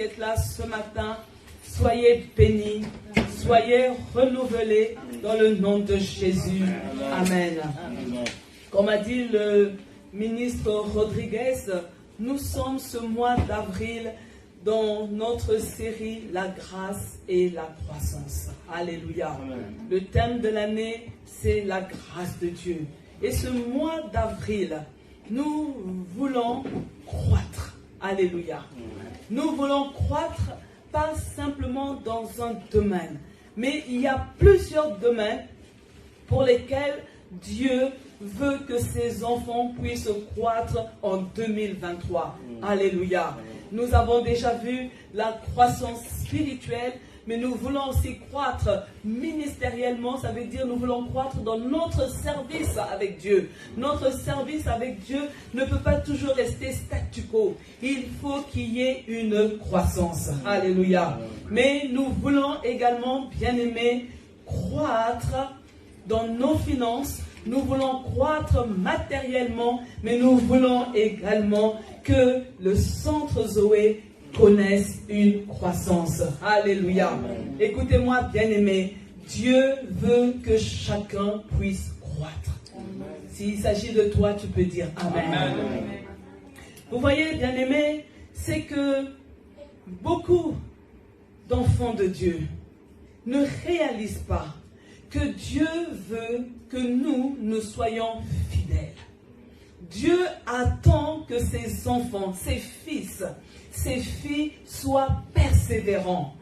qui êtes là ce matin, soyez bénis, soyez renouvelés dans le nom de Jésus. Amen. Comme a dit le ministre Rodriguez, nous sommes ce mois d'avril dans notre série La grâce et la croissance. Alléluia. Le thème de l'année, c'est la grâce de Dieu. Et ce mois d'avril, nous voulons croître. Alléluia. Nous voulons croître pas simplement dans un domaine, mais il y a plusieurs domaines pour lesquels Dieu veut que ses enfants puissent croître en 2023. Alléluia. Nous avons déjà vu la croissance spirituelle, mais nous voulons aussi croître ministériellement. Ça veut dire nous voulons croître dans notre service avec Dieu. Notre service avec Dieu ne peut pas toujours rester statu quo. Il faut qu'il y ait une croissance. Alléluia. Mais nous voulons également, bien-aimés, croître dans nos finances. Nous voulons croître matériellement, mais nous voulons également que le centre Zoé connaisse une croissance. Alléluia. Écoutez-moi, bien-aimés, Dieu veut que chacun puisse croître. S'il s'agit de toi, tu peux dire Amen. Amen. Vous voyez, bien-aimés, c'est que beaucoup d'enfants de Dieu ne réalisent pas que Dieu veut que nous soyons fidèles. Dieu attend que ses enfants, ses fils, ses filles soient persévérants.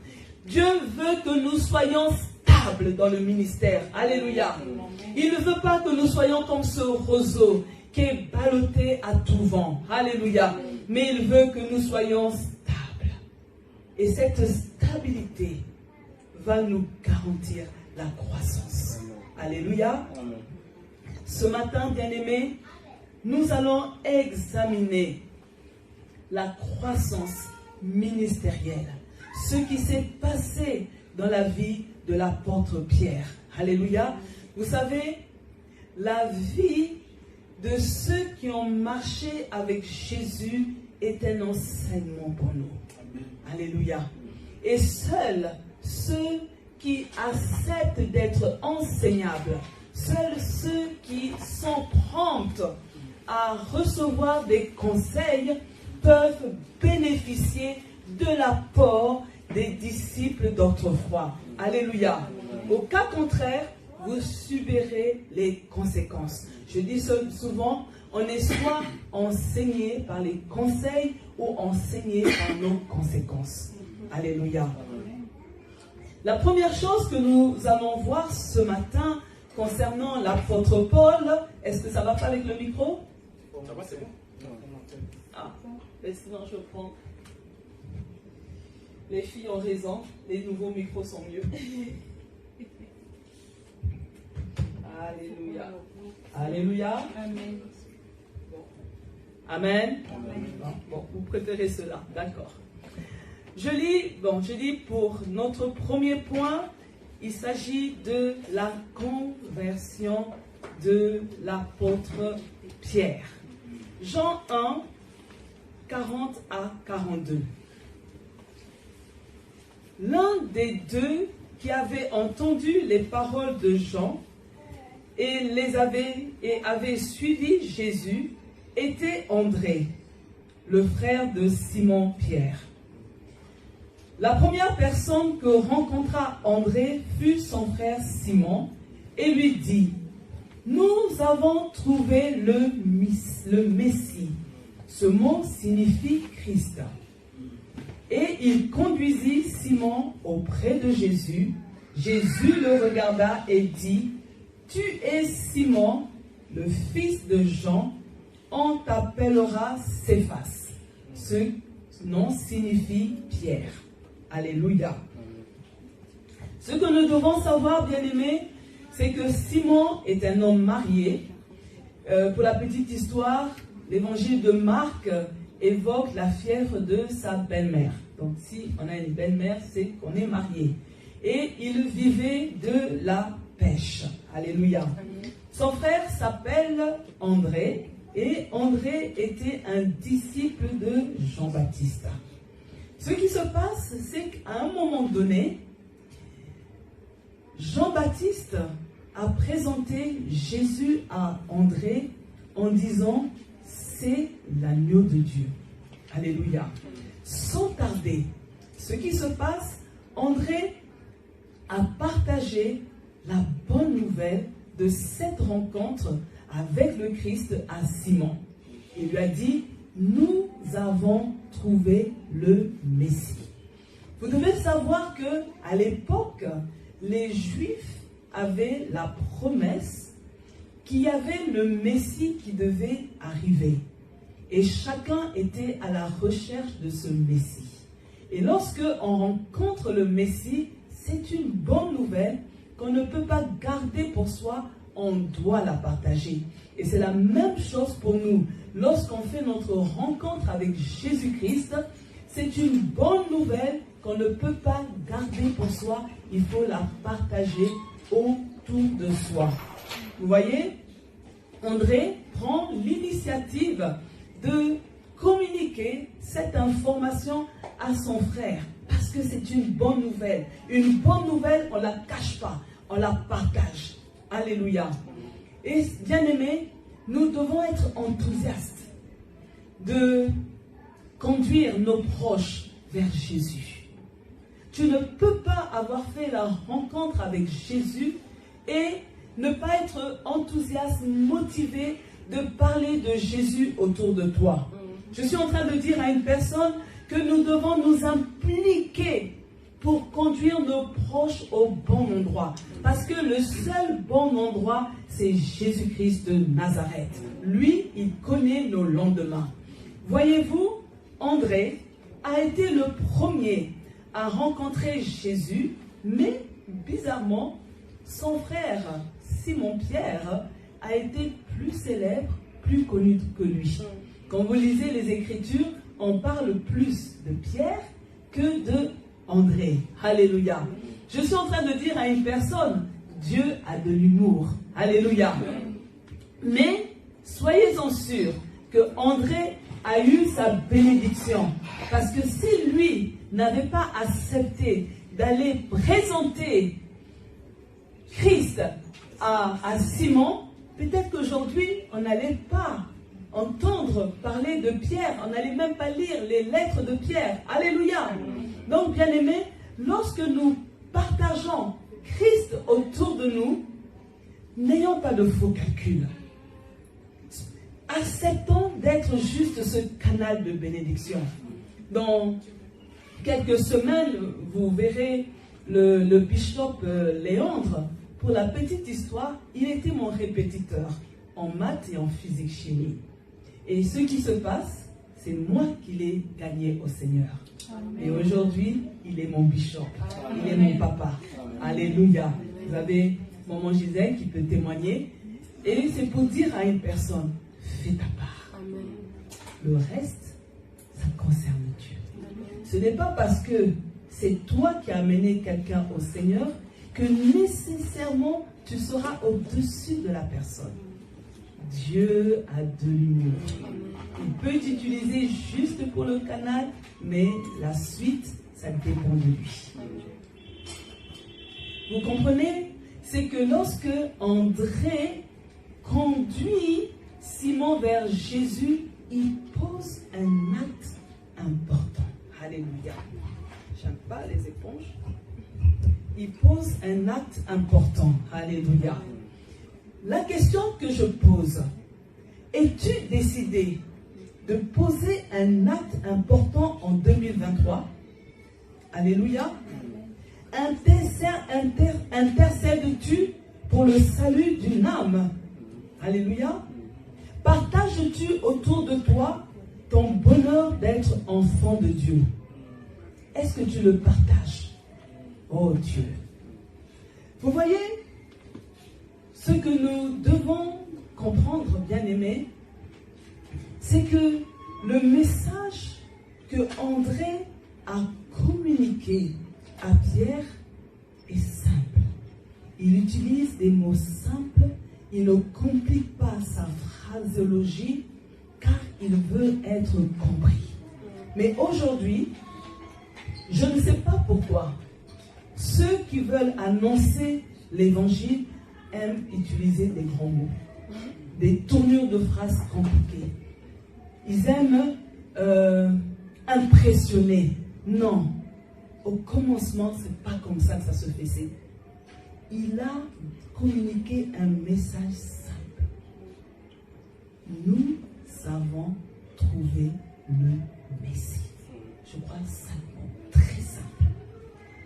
Dieu veut que nous soyons stables dans le ministère. Alléluia. Il ne veut pas que nous soyons comme ce roseau qui est ballotté à tout vent. Alléluia. Mais il veut que nous soyons stables. Et cette stabilité va nous garantir la croissance. Alléluia. Ce matin, bien-aimés, nous allons examiner la croissance ministérielle. Ce qui s'est passé dans la vie de l'apôtre Pierre. Alléluia. Vous savez, la vie de ceux qui ont marché avec Jésus est un enseignement pour nous. Alléluia. Et seuls ceux qui acceptent d'être enseignables, seuls ceux qui sont prompts à recevoir des conseils peuvent bénéficier de l'apport des disciples d'autrefois. Alléluia. Au cas contraire, vous subirez les conséquences. Je dis souvent, on est soit enseigné par les conseils ou enseigné par nos conséquences. Alléluia. La première chose que nous allons voir ce matin concernant l'apôtre Paul, est-ce que ça va pas avec le micro? Ça va, c'est bon. Ah, mais sinon je prends. Les filles ont raison, les nouveaux micros sont mieux. Alléluia. Alléluia. Amen. Bon. Amen. Bon, vous préférez cela, d'accord. Je lis pour notre premier point, il s'agit de la conversion de l'apôtre Pierre. Jean 1, 40 à 42. L'un des deux qui avait entendu les paroles de Jean et avait suivi Jésus était André, le frère de Simon-Pierre. La première personne que rencontra André fut son frère Simon et lui dit: nous avons trouvé le Messie. Ce mot signifie Christ. Et il conduisit Simon auprès de Jésus. Jésus le regarda et dit: tu es Simon, le fils de Jean, on t'appellera Céphas. Ce nom signifie Pierre. Alléluia. Ce que nous devons savoir, bien-aimés, c'est que Simon est un homme marié. Pour la petite histoire, l'évangile de Marc évoque la fièvre de sa belle-mère. Donc si on a une belle-mère, c'est qu'on est marié. Et il vivait de la pêche. Alléluia. Son frère s'appelle André, et André était un disciple de Jean-Baptiste. Ce qui se passe, c'est qu'à un moment donné, Jean-Baptiste a présenté Jésus à André en disant « C'est l'agneau de Dieu ». Alléluia. Sans tarder, ce qui se passe, André a partagé la bonne nouvelle de cette rencontre avec le Christ à Simon. Il lui a dit « Nous avons trouvé le Messie ». Vous devez savoir qu'à l'époque, les Juifs avaient la promesse qu'il y avait le Messie qui devait arriver. Et chacun était à la recherche de ce Messie. Et lorsque on rencontre le Messie, c'est une bonne nouvelle qu'on ne peut pas garder pour soi, on doit la partager. Et c'est la même chose pour nous. Lorsqu'on fait notre rencontre avec Jésus-Christ, c'est une bonne nouvelle qu'on ne peut pas garder pour soi, il faut la partager autour de soi. Vous voyez, André prend l'initiative de communiquer cette information à son frère, parce que c'est une bonne nouvelle. Une bonne nouvelle, on ne la cache pas, on la partage. Alléluia. Et bien aimés, nous devons être enthousiastes de conduire nos proches vers Jésus. Tu ne peux pas avoir fait la rencontre avec Jésus et ne pas être enthousiaste, motivé de parler de Jésus autour de toi. Je suis en train de dire à une personne que nous devons nous impliquer pour conduire nos proches au bon endroit. Parce que le seul bon endroit, c'est Jésus-Christ de Nazareth. Lui, il connaît nos lendemains. Voyez-vous, André a été le premier à rencontrer Jésus, mais bizarrement, son frère Simon-Pierre a été plus célèbre, plus connu que lui. Quand vous lisez les Écritures, on parle plus de Pierre que de André. Alléluia. Je suis en train de dire à une personne, Dieu a de l'humour. Alléluia. Mais soyez-en sûrs que André a eu sa bénédiction. Parce que si lui n'avait pas accepté d'aller présenter Christ à Simon, peut-être qu'aujourd'hui, on n'allait pas entendre parler de Pierre. On n'allait même pas lire les lettres de Pierre. Alléluia. Donc, bien aimés, lorsque nous partageons Christ autour de nous, n'ayons pas de faux calculs. Acceptons d'être juste ce canal de bénédiction. Dans quelques semaines, vous verrez le bishop Léandre. Pour la petite histoire, il était mon répétiteur en maths et en physique-chimie. Et ce qui se passe, c'est moi qui l'ai gagné au Seigneur. Amen. Et aujourd'hui, il est mon bishop. Amen. Il est mon papa. Amen. Alléluia. Vous avez maman Gisèle qui peut témoigner. Et c'est pour dire à une personne, fais ta part. Amen. Le reste, ça concerne Dieu. Amen. Ce n'est pas parce que c'est toi qui as amené quelqu'un au Seigneur que nécessairement tu seras au-dessus de la personne. Dieu a de l'humour. Il peut t'utiliser juste pour le canal, mais la suite, ça dépend de lui. Vous comprenez? C'est que lorsque André conduit Simon vers Jésus, il pose un acte important. Alléluia. J'aime pas les éponges. Il pose un acte important. Alléluia. La question que je pose, es-tu décidé de poser un acte important en 2023? Alléluia. Intercèdes-tu pour le salut d'une âme? Alléluia. Partages-tu autour de toi ton bonheur d'être enfant de Dieu? Est-ce que tu le partages? Oh Dieu. Vous voyez, ce que nous devons comprendre, bien-aimés, c'est que le message que André a communiqué à Pierre est simple. Il utilise des mots simples, il ne complique pas sa phraséologie, car il veut être compris. Mais aujourd'hui, Je ne sais pas pourquoi. Ceux qui veulent annoncer l'évangile aiment utiliser des grands mots, des tournures de phrases compliquées. Ils aiment impressionner. Non, au commencement, c'est pas comme ça que ça se faisait. Il a communiqué un message simple. Nous avons trouvé le Messie. Je crois simplement, très simple.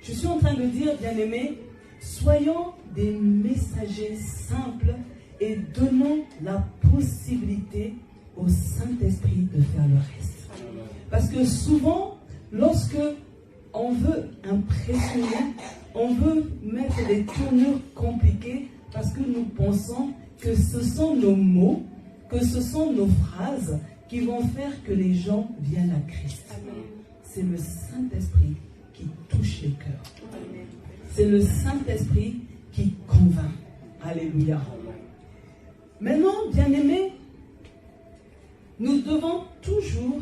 Je suis en train de dire, bien-aimés, soyons des messagers simples et donnons la possibilité au Saint-Esprit de faire le reste. Parce que souvent, lorsque on veut impressionner, on veut mettre des tournures compliquées parce que nous pensons que ce sont nos mots, que ce sont nos phrases qui vont faire que les gens viennent à Christ. C'est le Saint-Esprit qui touche les cœurs. C'est le Saint-Esprit qui convainc. Alléluia. Maintenant, bien-aimés, nous devons toujours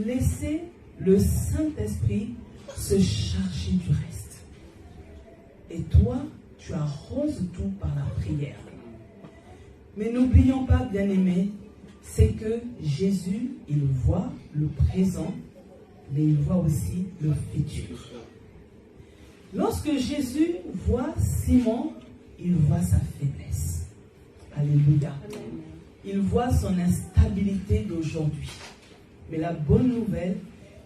laisser le Saint-Esprit se charger du reste. Et toi, tu arroses tout par la prière. Mais n'oublions pas, bien-aimés, c'est que Jésus, il voit le présent, mais il voit aussi le futur. Lorsque Jésus voit Simon, il voit sa faiblesse. Alléluia. Il voit son instabilité d'aujourd'hui. Mais la bonne nouvelle,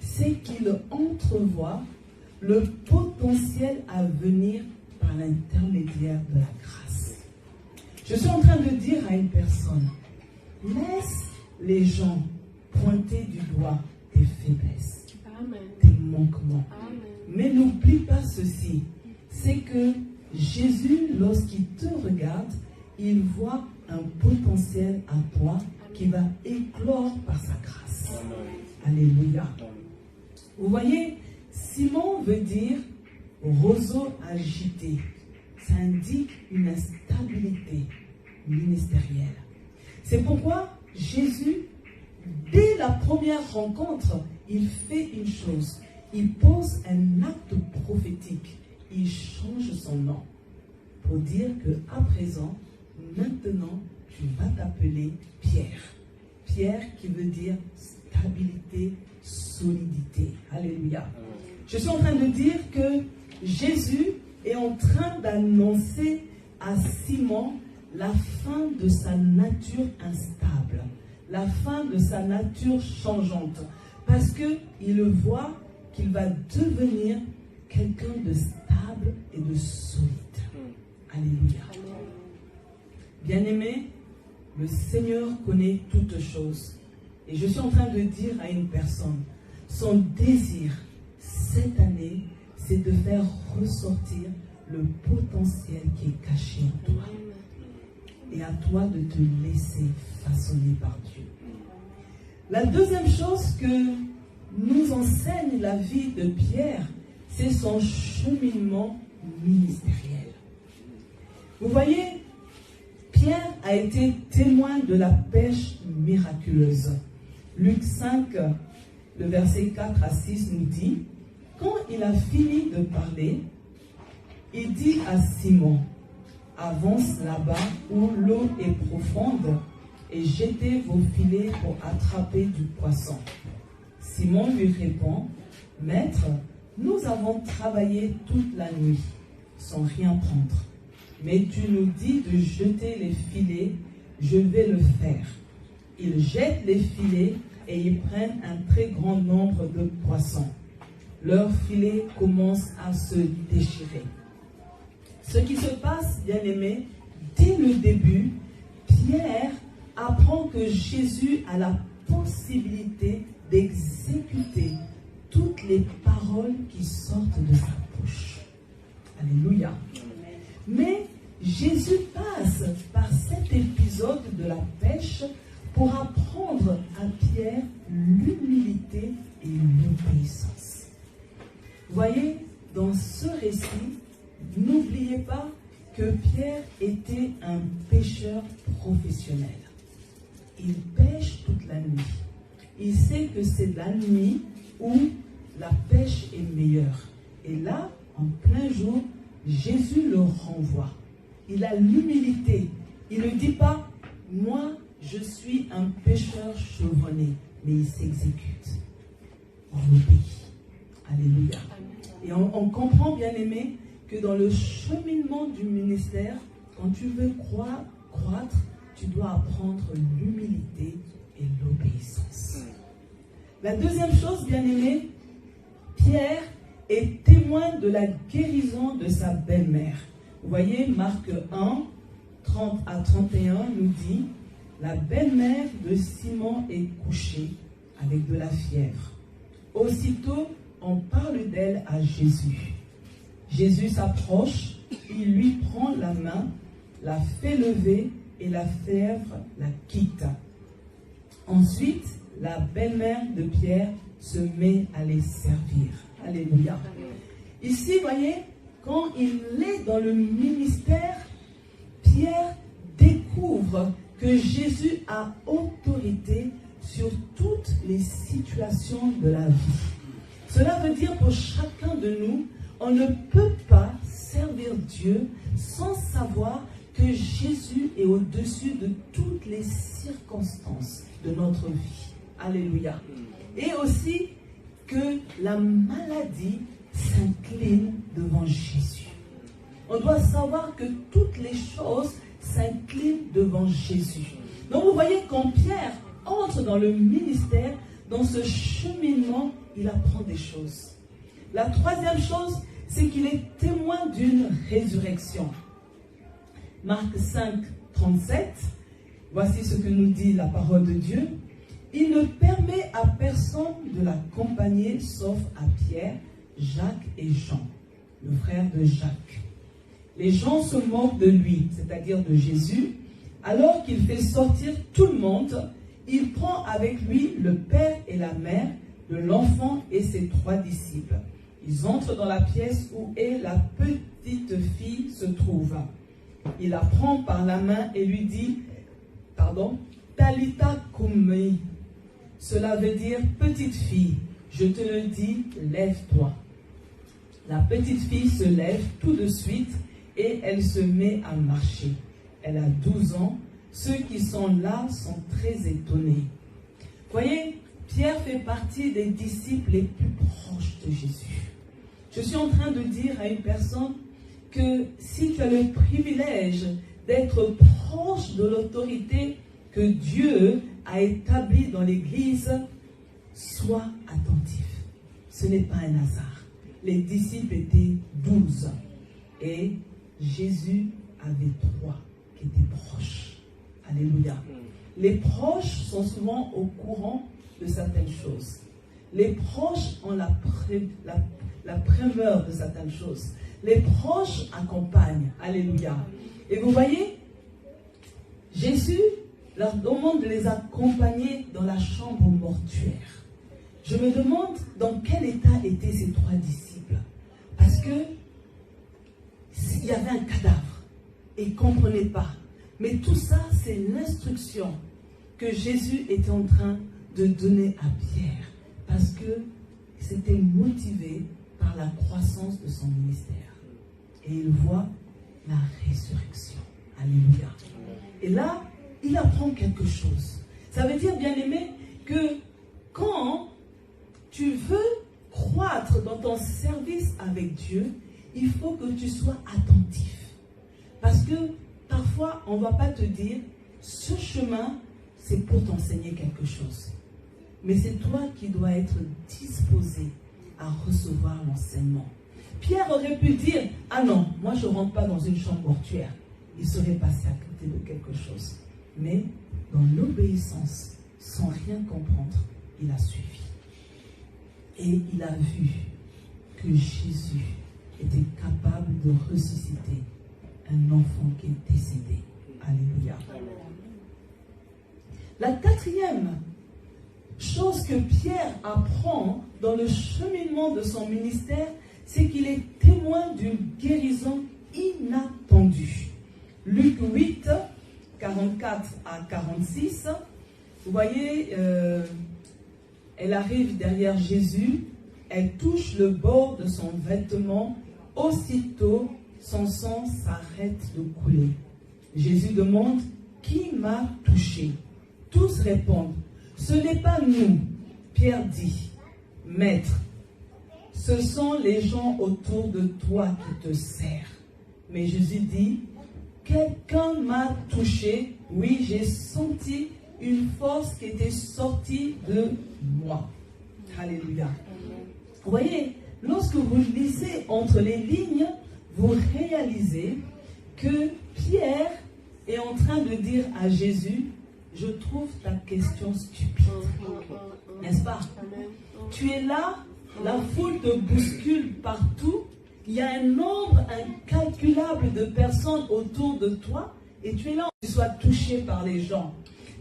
c'est qu'il entrevoit le potentiel à venir par l'intermédiaire de la grâce. Je suis en train de dire à une personne, laisse les gens pointer du doigt tes faiblesses, tes manquements. Amen. Mais n'oublie pas ceci, c'est que Jésus, lorsqu'il te regarde, il voit un potentiel à toi qui va éclore par sa grâce. Amen. Alléluia. Vous voyez, Simon veut dire roseau agité. Ça indique une instabilité ministérielle. C'est pourquoi Jésus, dès la première rencontre, il fait une chose. Il pose un acte prophétique. Il change son nom pour dire qu'à présent, maintenant, tu vas t'appeler Pierre. Pierre qui veut dire stabilité, solidité. Alléluia. Je suis en train de dire que Jésus est en train d'annoncer à Simon la fin de sa nature instable, la fin de sa nature changeante, parce qu'il voit qu'il va devenir quelqu'un de stable et de solide. Alléluia. Bien-aimé, le Seigneur connaît toutes choses. Et je suis en train de dire à une personne, son désir cette année, c'est de faire ressortir le potentiel qui est caché en toi. Et à toi de te laisser façonner par Dieu. La deuxième chose que nous enseigne la vie de Pierre, c'est son cheminement ministériel. Vous voyez, Pierre a été témoin de la pêche miraculeuse. Luc 5, le verset 4 à 6 nous dit, quand il a fini de parler, il dit à Simon, avance là-bas où l'eau est profonde et jetez vos filets pour attraper du poisson. Simon lui répond, Maître, nous avons travaillé toute la nuit sans rien prendre. Mais tu nous dis de jeter les filets, je vais le faire. Ils jettent les filets et ils prennent un très grand nombre de poissons. Leurs filets commencent à se déchirer. Ce qui se passe, bien-aimé, dès le début, Pierre apprend que Jésus a la possibilité d'exécuter toutes les paroles qui sortent de sa bouche. Alléluia. Mais Jésus passe par cet épisode de la pêche pour apprendre à Pierre l'humilité et l'obéissance. Vous voyez, dans ce récit, n'oubliez pas que Pierre était un pêcheur professionnel. Il pêche toute la nuit. Il sait que c'est la nuit où la pêche est meilleure. Et là, en plein jour, Jésus le renvoie. Il a l'humilité. Il ne dit pas, moi, je suis un pécheur chevronné, mais il s'exécute. On obéit. Alléluia. Et on comprend, bien aimé, que dans le cheminement du ministère, quand tu veux croître, tu dois apprendre l'humilité et l'obéissance. La deuxième chose, bien aimé, Pierre est témoin de la guérison de sa belle-mère. Vous voyez, Marc 1, 30 à 31 nous dit, la belle-mère de Simon est couchée avec de la fièvre. Aussitôt, on parle d'elle à Jésus. Jésus s'approche, il lui prend la main, la fait lever et la fièvre la quitte. Ensuite, la belle-mère de Pierre se met à les servir. Alléluia. Ici, voyez, quand il est dans le ministère, Pierre découvre que Jésus a autorité sur toutes les situations de la vie. Cela veut dire pour chacun de nous, on ne peut pas servir Dieu sans savoir que Jésus est au-dessus de toutes les circonstances de notre vie. Alléluia. Et aussi que la maladie s'incline devant Jésus. On doit savoir que toutes les choses s'inclinent devant Jésus. Donc vous voyez, quand Pierre entre dans le ministère, dans ce cheminement, il apprend des choses. La troisième chose, c'est qu'il est témoin d'une résurrection. Marc 5, 37, voici ce que nous dit la parole de Dieu. Il ne permet à personne de l'accompagner sauf à Pierre, Jacques et Jean, le frère de Jacques. Les gens se moquent de lui, c'est-à-dire de Jésus. Alors qu'il fait sortir tout le monde, il prend avec lui le père et la mère de l'enfant et ses 3 disciples. Ils entrent dans la pièce où est la petite fille se trouve. Il la prend par la main et lui dit, Talitha koumi. Cela veut dire, petite fille, je te le dis, lève-toi. La petite fille se lève tout de suite et elle se met à marcher. Elle a 12 ans. Ceux qui sont là sont très étonnés. Voyez, Pierre fait partie des disciples les plus proches de Jésus. Je suis en train de dire à une personne que si tu as le privilège d'être proche de l'autorité que Dieu a établie dans l'Église, sois attentif. Ce n'est pas un hasard. Les disciples étaient 12 et Jésus avait 3 qui étaient proches. Alléluia. Les proches sont souvent au courant de certaines choses. Les proches ont la primeur de certaines choses. Les proches accompagnent. Alléluia. Et vous voyez, Jésus leur demande de les accompagner dans la chambre mortuaire. Je me demande dans quel état étaient ces 3 disciples. Parce que il y avait un cadavre et ils ne comprenaient pas. Mais tout ça, c'est l'instruction que Jésus était en train de donner à Pierre. Parce que c'était motivé par la croissance de son ministère. Et il voit la résurrection. Alléluia. Et là, il apprend quelque chose. Ça veut dire, bien aimé, que quand tu veux croître dans ton service avec Dieu, il faut que tu sois attentif. Parce que parfois, on ne va pas te dire, ce chemin, c'est pour t'enseigner quelque chose. Mais c'est toi qui dois être disposé à recevoir l'enseignement. Pierre aurait pu dire, ah non, moi je ne rentre pas dans une chambre mortuaire. Il serait passé à côté de quelque chose. Mais dans l'obéissance, sans rien comprendre, il a suivi. Et il a vu que Jésus était capable de ressusciter un enfant qui est décédé. Alléluia. La 4e chose que Pierre apprend dans le cheminement de son ministère, c'est qu'il est témoin d'une guérison inattendue. Luc 8, 44 à 46, vous voyez, elle arrive derrière Jésus, Elle touche le bord de son vêtement. Aussitôt, son sang s'arrête de couler. Jésus demande, qui m'a touché? Tous répondent, ce n'est pas nous. Pierre dit, Maître, ce sont les gens autour de toi qui te serrent. Mais Jésus dit, quelqu'un m'a touché. Oui, j'ai senti une force qui était sortie de moi. Alléluia. Vous voyez, lorsque vous lisez entre les lignes, vous réalisez que Pierre est en train de dire à Jésus, je trouve ta question stupide. N'est-ce pas? Tu es là, la foule te bouscule partout, il y a un nombre incalculable de personnes autour de toi, et tu es là, tu sois touché par les gens.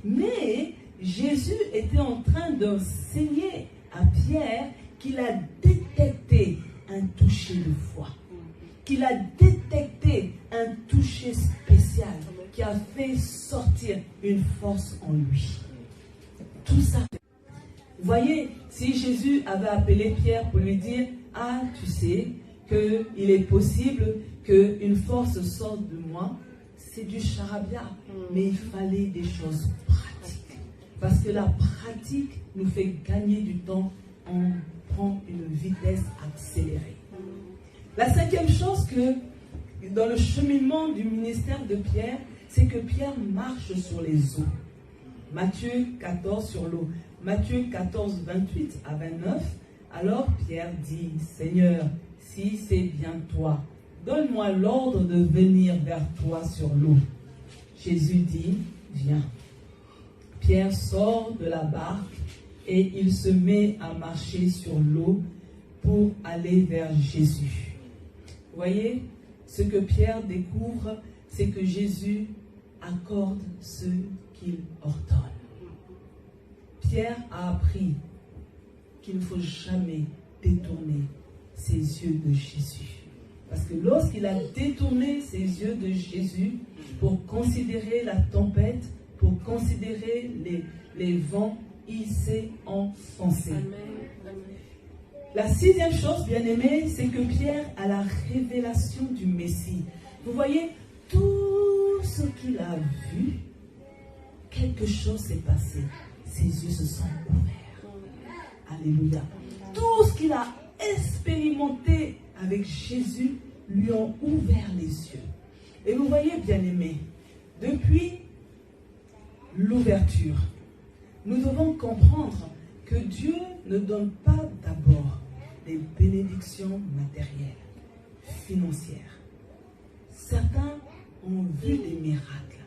Mais Jésus était en train d'enseigner à Pierre qu'il a détecté un toucher de foi, qu'il a détecté un toucher spécial qui a fait sortir une force en lui. Tout ça. Vous voyez, si Jésus avait appelé Pierre pour lui dire, ah, tu sais qu'il est possible qu'une force sorte de moi, c'est du charabia. Mais il fallait des choses pratiques. Parce que la pratique nous fait gagner du temps. On prend une vitesse accélérée. La cinquième chose que, dans le cheminement du ministère de Pierre, c'est que Pierre marche sur les eaux. Matthieu 14 sur l'eau. Matthieu 14, 28 à 29. Alors Pierre dit, Seigneur, si c'est bien toi, donne-moi l'ordre de venir vers toi sur l'eau. Jésus dit, viens. Pierre sort de la barque et il se met à marcher sur l'eau pour aller vers Jésus. Vous voyez, ce que Pierre découvre, c'est que Jésus accorde ce qu'il ordonne. Pierre a appris qu'il ne faut jamais détourner ses yeux de Jésus. Parce que lorsqu'il a détourné ses yeux de Jésus pour considérer la tempête, pour considérer les vents, il s'est enfoncé. La sixième chose, bien aimé, c'est que Pierre a la révélation du Messie. Vous voyez, tout ce qu'il a vu, quelque chose s'est passé. Ses yeux se sont ouverts. Alléluia. Tout ce qu'il a expérimenté avec Jésus lui ont ouvert les yeux. Et vous voyez, bien aimé, depuis l'ouverture, nous devons comprendre que Dieu ne donne pas d'abord des bénédictions matérielles, financières. Certains ont vu des miracles,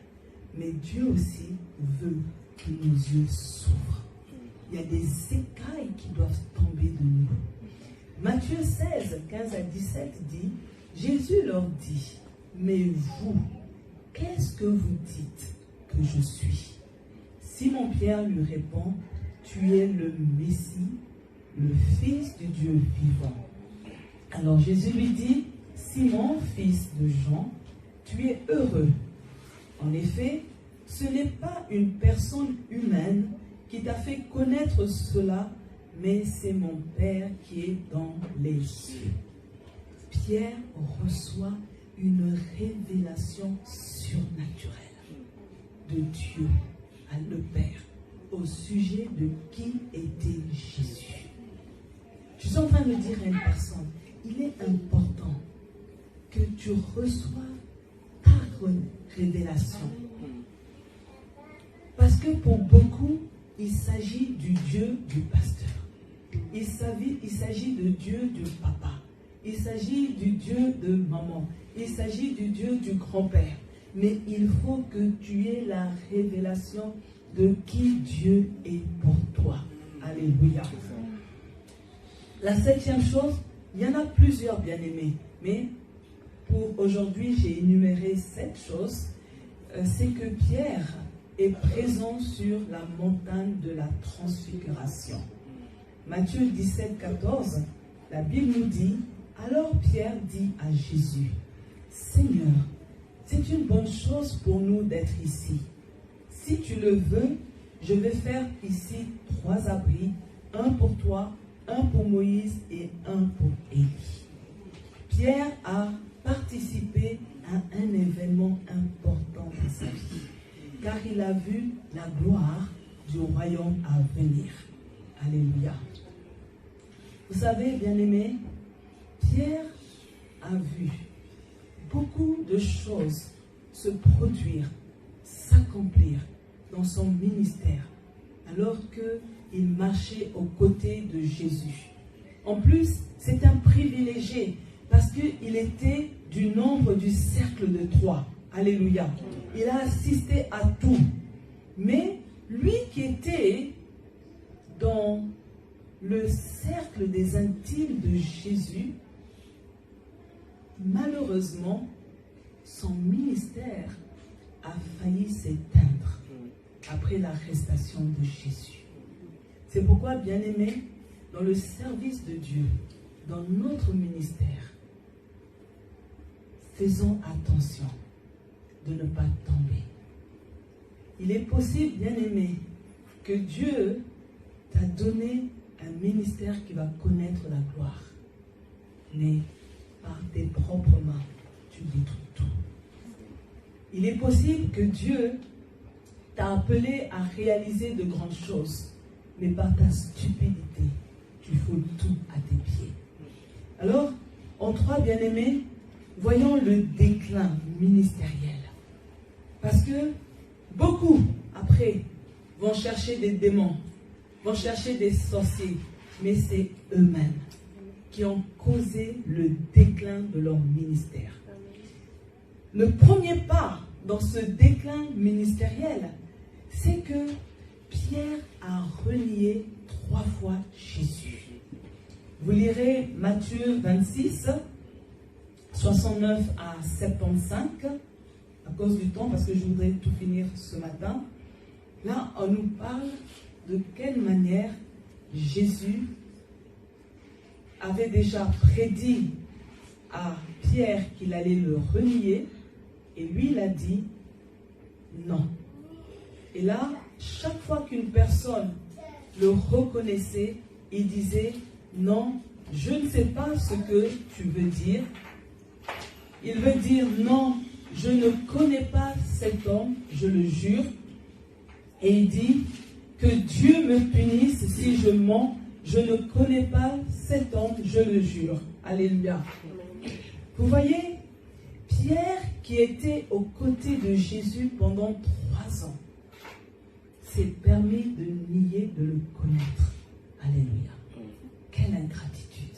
mais Dieu aussi veut que nos yeux s'ouvrent. Il y a des écailles qui doivent tomber de nous. Matthieu 16, 15 à 17 dit, Jésus leur dit, mais vous, qu'est-ce que vous dites que je suis? Simon-Pierre lui répond, tu es le Messie, le Fils du Dieu vivant. Alors Jésus lui dit, Simon, fils de Jean, tu es heureux. En effet, ce n'est pas une personne humaine qui t'a fait connaître cela, mais c'est mon Père qui est dans les cieux. Pierre reçoit une révélation surnaturelle de Dieu, le Père, au sujet de qui était Jésus. Je suis en train de dire à une personne, il est important que tu reçoives ta révélation. Parce que pour beaucoup, il s'agit du Dieu du pasteur. Il s'agit de Dieu du papa. Il s'agit du Dieu de maman. Il s'agit du Dieu du grand-père. Mais il faut que tu aies la révélation de qui Dieu est pour toi. Alléluia. La septième chose, il y en a plusieurs, bien-aimés. Mais pour aujourd'hui, j'ai énuméré 7 choses. C'est que Pierre est présent sur la montagne de la transfiguration. Matthieu 17, 14, la Bible nous dit, alors Pierre dit à Jésus, Seigneur, c'est une bonne chose pour nous d'être ici. Si tu le veux, je vais faire ici 3 abris, un pour toi, un pour Moïse et un pour Élie. Pierre a participé à un événement important dans sa vie, car il a vu la gloire du royaume à venir. Alléluia. Vous savez, bien-aimés, Pierre a vu beaucoup de choses se produire, s'accomplir dans son ministère, alors qu'il marchait aux côtés de Jésus. En plus, c'est un privilégié, parce qu'il était du nombre du cercle de Troie. Alléluia. Il a assisté à tout. Mais lui qui était dans le cercle des intimes de Jésus, malheureusement, son ministère a failli s'éteindre après l'arrestation de Jésus. C'est pourquoi, bien-aimés, dans le service de Dieu, dans notre ministère, faisons attention de ne pas tomber. Il est possible, bien-aimé, que Dieu t'a donné un ministère qui va connaître la gloire. Mais par tes propres mains, tu détruis tout. Il est possible que Dieu t'a appelé à réaliser de grandes choses, mais par ta stupidité, tu fous tout à tes pieds. Alors, en 3, bien-aimés, voyons le déclin ministériel. Parce que beaucoup, après, vont chercher des démons, vont chercher des sorciers, mais c'est eux-mêmes qui ont causé le déclin de leur ministère. Le premier pas dans ce déclin ministériel, c'est que Pierre a renié 3 fois Jésus. Vous lirez Matthieu 26, 69 à 75, à cause du temps, parce que je voudrais tout finir ce matin. Là, on nous parle de quelle manière Jésus avait déjà prédit à Pierre qu'il allait le renier, et lui, il a dit non. Et là, chaque fois qu'une personne le reconnaissait, il disait non, je ne sais pas ce que tu veux dire. Il veut dire non, je ne connais pas cet homme, je le jure. Et il dit que Dieu me punisse si je mens, je ne connais pas cet homme, je le jure. Alléluia. Vous voyez, Pierre qui était aux côtés de Jésus pendant 3 ans, s'est permis de nier de le connaître. Alléluia. Quelle ingratitude.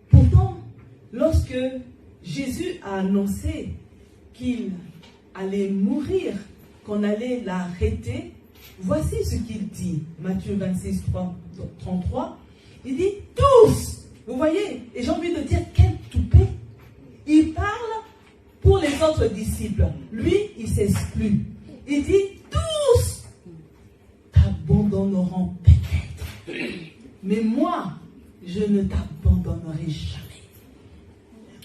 Pourtant, lorsque Jésus a annoncé qu'il allait mourir, qu'on allait l'arrêter, voici ce qu'il dit. Matthieu 26, 33. Il dit tous. Vous voyez, et j'ai envie de dire quel toupet. Il parle pour les autres disciples. Lui, il s'exclut. Il dit tous t'abandonneront peut-être. Mais moi, je ne t'abandonnerai jamais.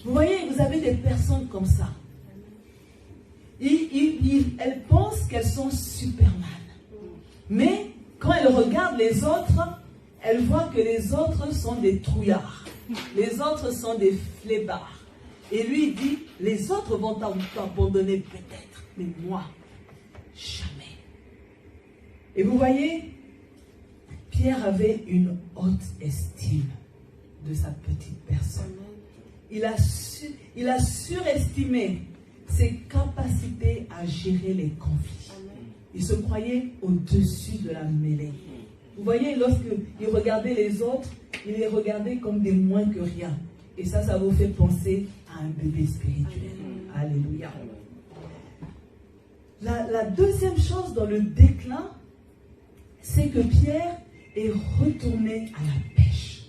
Vous voyez, vous avez des personnes comme ça. Elles pensent qu'elles sont Superman. Mais quand elles regardent les autres, elles voient que les autres sont des trouillards. Les autres sont des flébards. Et lui, il dit, les autres vont t'abandonner peut-être, mais moi, jamais. Et vous voyez, Pierre avait une haute estime de sa petite personne. Il a surestimé ses capacités à gérer les conflits. Il se croyait au-dessus de la mêlée. Vous voyez, lorsqu'il regardait les autres, il les regardait comme des moins que rien. Et ça vous fait penser à un bébé spirituel. Alléluia. La deuxième chose dans le déclin, c'est que Pierre est retourné à la pêche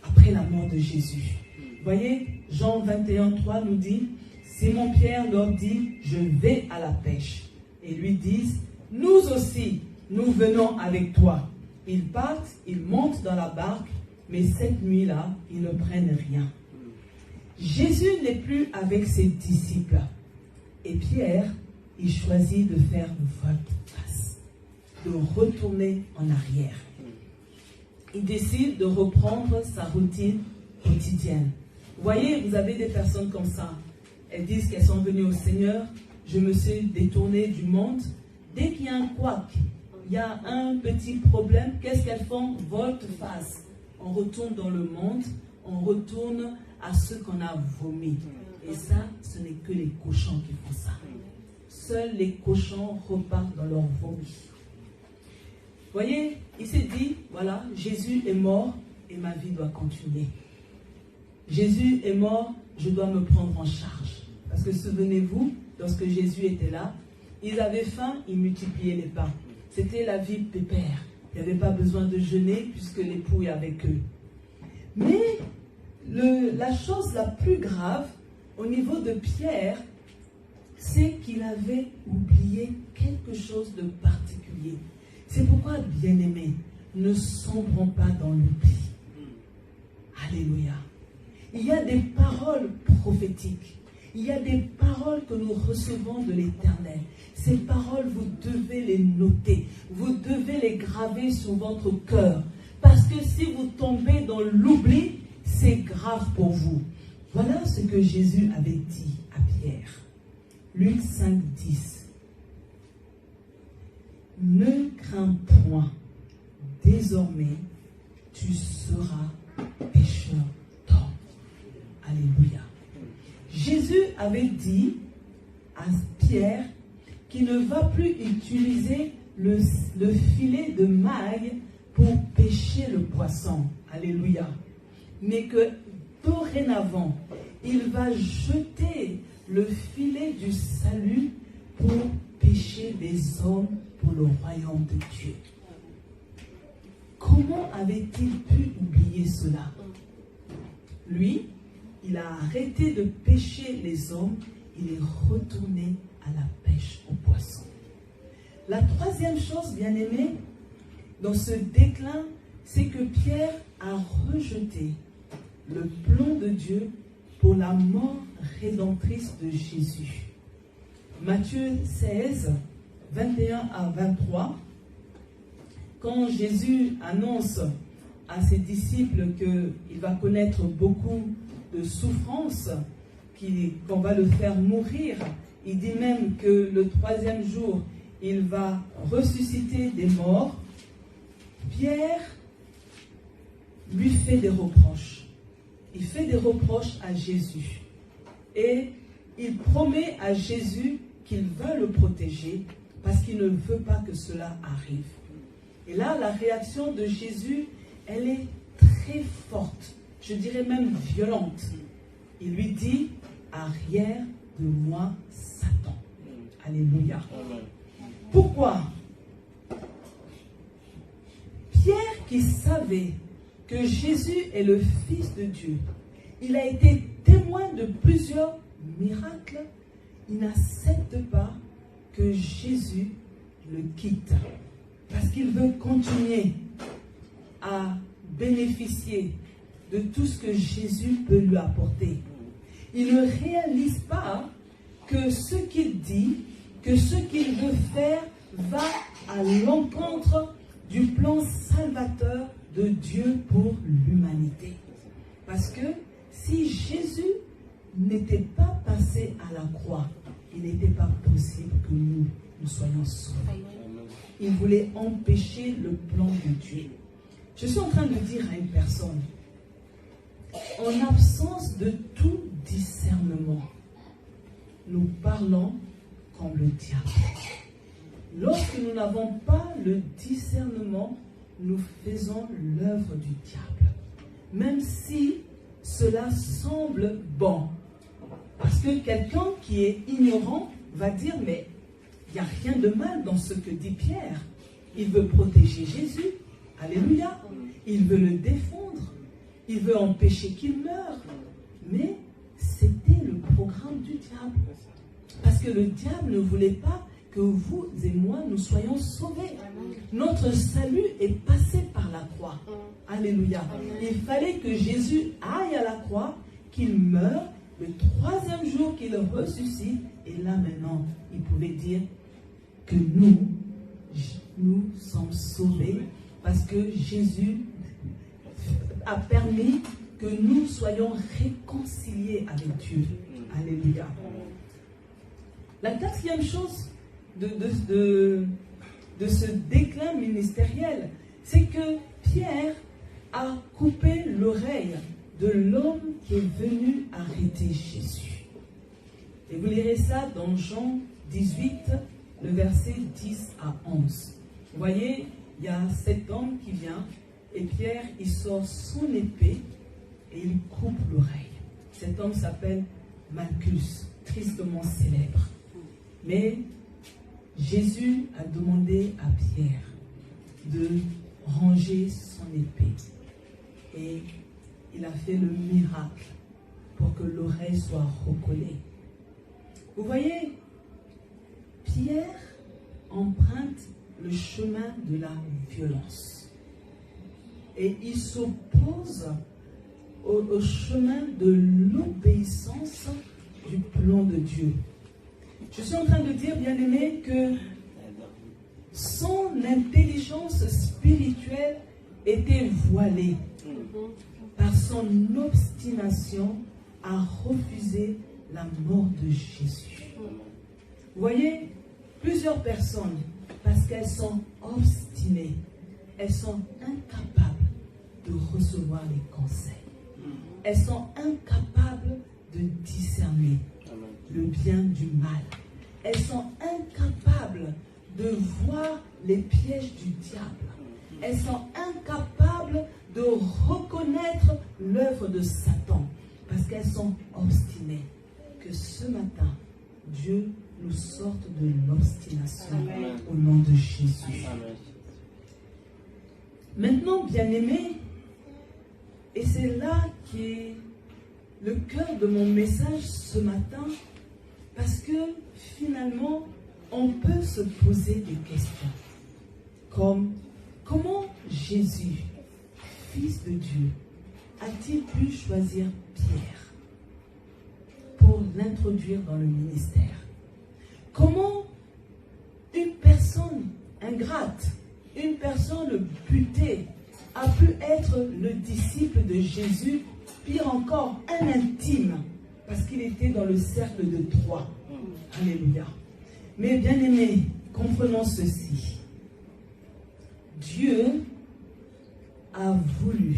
après la mort de Jésus. Vous voyez, Jean 21, 3 nous dit, Simon-Pierre leur dit, je vais à la pêche. Et lui disent, nous aussi, nous venons avec toi. Ils partent, ils montent dans la barque, mais cette nuit-là, ils ne prennent rien. Jésus n'est plus avec ses disciples. Et Pierre, il choisit de faire volte-face, de retourner en arrière. il décide de reprendre sa routine quotidienne. Vous voyez, vous avez des personnes comme ça. Elles disent qu'elles sont venues au Seigneur. Je me suis détournée du monde. Dès qu'il y a un couac, il y a un petit problème, qu'est-ce qu'elles font? Volte-face. On retourne dans le monde, on retourne à ce qu'on a vomi. Et ça, ce n'est que les cochons qui font ça. Seuls les cochons repartent dans leur vomi. Vous voyez, il s'est dit, voilà, Jésus est mort et ma vie doit continuer. Jésus est mort, je dois me prendre en charge. Parce que souvenez-vous, lorsque Jésus était là, ils avaient faim, ils multipliaient les pains. C'était la vie pépère. Il n'y avait pas besoin de jeûner puisque l'époux est avec eux. Mais la chose la plus grave au niveau de Pierre, c'est qu'il avait oublié quelque chose de particulier. C'est pourquoi, bien-aimés, ne sombrons pas dans l'oubli. Alléluia. Il y a des paroles prophétiques. Il y a des paroles que nous recevons de l'Éternel. Ces paroles, vous devez les noter. Vous devez les graver sur votre cœur. Parce que si vous tombez dans l'oubli, c'est grave pour vous. Voilà ce que Jésus avait dit à Pierre. Luc 5, 10. Ne crains point. Désormais, tu seras pécheur d'hommes. Alléluia. Jésus avait dit à Pierre qu'il ne va plus utiliser le filet de maille pour pêcher le poisson. Alléluia. Mais que dorénavant, il va jeter le filet du salut pour pêcher les hommes pour le royaume de Dieu. Comment avait-il pu oublier cela? Lui, il a arrêté de pêcher les hommes, il est retourné à la pêche aux poissons. La troisième chose, bien aimé, dans ce déclin, c'est que Pierre a rejeté le plan de Dieu pour la mort rédemptrice de Jésus. Matthieu 16, 21 à 23, quand Jésus annonce à ses disciples qu'il va connaître beaucoup de souffrances, qu'on va le faire mourir, il dit même que le troisième jour, il va ressusciter des morts. Pierre lui fait des reproches. Il fait des reproches à Jésus. Et il promet à Jésus qu'il va le protéger parce qu'il ne veut pas que cela arrive. Et là, la réaction de Jésus, elle est très forte. Je dirais même violente. Il lui dit, arrière de moi, Satan. Alléluia. Pourquoi? Pierre qui savait que Jésus est le Fils de Dieu, il a été témoin de plusieurs miracles, il n'accepte pas que Jésus le quitte. Parce qu'il veut continuer à bénéficier de tout ce que Jésus peut lui apporter. Il ne réalise pas que ce qu'il dit, que ce qu'il veut faire va à l'encontre du plan salvateur de Dieu pour l'humanité. Parce que si Jésus n'était pas passé à la croix, il n'était pas possible que nous soyons sauvés. Il voulait empêcher le plan de Dieu. Je suis en train de dire à une personne, en absence de tout discernement, nous parlons comme le diable. Lorsque nous n'avons pas le discernement, nous faisons l'œuvre du diable. Même si cela semble bon. Parce que quelqu'un qui est ignorant va dire, mais il n'y a rien de mal dans ce que dit Pierre. Il veut protéger Jésus. Alléluia. Il veut le défendre. Il veut empêcher qu'il meure. Mais c'était le programme du diable. Parce que le diable ne voulait pas que vous et moi, nous soyons sauvés. Notre salut est passé par la croix. Alléluia. Il fallait que Jésus aille à la croix, qu'il meure, le troisième jour qu'il ressuscite. Et là maintenant, il pouvait dire que nous sommes sauvés parce que Jésus a permis que nous soyons réconciliés avec Dieu. Alléluia. La quatrième chose de ce déclin ministériel, c'est que Pierre a coupé l'oreille de l'homme qui est venu arrêter Jésus. Et vous lirez ça dans Jean 18, le verset 10 à 11. Vous voyez, il y a cet homme qui vient et Pierre, il sort son épée et il coupe l'oreille. Cet homme s'appelle Malchus, tristement célèbre. Mais Jésus a demandé à Pierre de ranger son épée. Et il a fait le miracle pour que l'oreille soit recollée. Vous voyez, Pierre emprunte le chemin de la violence. Et il s'oppose au chemin de l'obéissance du plan de Dieu. Je suis en train de dire, bien-aimé, que son intelligence spirituelle était voilée par son obstination à refuser la mort de Jésus. Vous voyez, plusieurs personnes, parce qu'elles sont obstinées, elles sont incapables de recevoir les conseils. Elles sont incapables de discerner le bien du mal. Elles sont incapables de voir les pièges du diable. Elles sont incapables de reconnaître l'œuvre de Satan parce qu'elles sont obstinées. Que ce matin, Dieu nous sorte de l'obstination au nom de Jésus. Amen. Maintenant, bien-aimés, et c'est là qui est le cœur de mon message ce matin, parce que finalement, on peut se poser des questions. Comme, comment Jésus, Fils de Dieu, a-t-il pu choisir Pierre pour l'introduire dans le ministère? Comment une personne ingrate, une personne butée, a pu être le disciple de Jésus, pire encore, un intime, parce qu'il était dans le cercle de Troie. Alléluia. Mais bien aimés, comprenons ceci. Dieu a voulu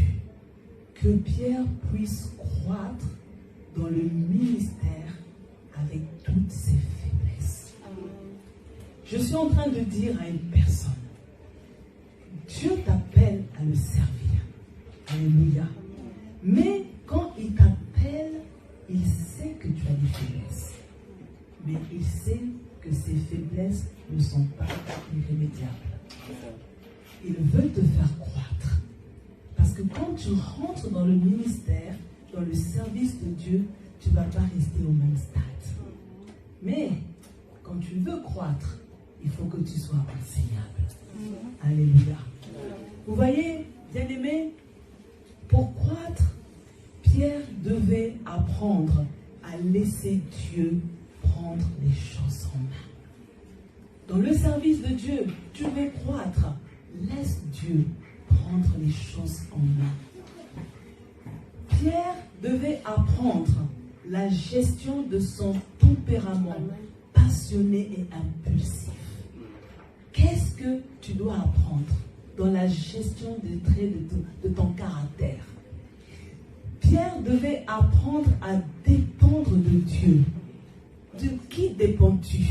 que Pierre puisse croître dans le ministère avec toutes ses faiblesses. Je suis en train de dire à une personne, Dieu t'appelle à le servir. Alléluia. Mais quand il t'appelle, il sait que tu as des faiblesses. Mais il sait que ces faiblesses ne sont pas irrémédiables. Il veut te faire croître. Parce que quand tu rentres dans le ministère, dans le service de Dieu, tu ne vas pas rester au même stade. Mais quand tu veux croître, il faut que tu sois enseignable. Alléluia. Vous voyez, bien-aimés, pour croître, Pierre devait apprendre à laisser Dieu prendre les choses en main. Dans le service de Dieu, tu veux croître, laisse Dieu prendre les choses en main. Pierre devait apprendre la gestion de son tempérament passionné et impulsif. Qu'est-ce que tu dois apprendre dans la gestion des traits de ton caractère? Pierre devait apprendre à dépendre de Dieu. De qui dépends-tu?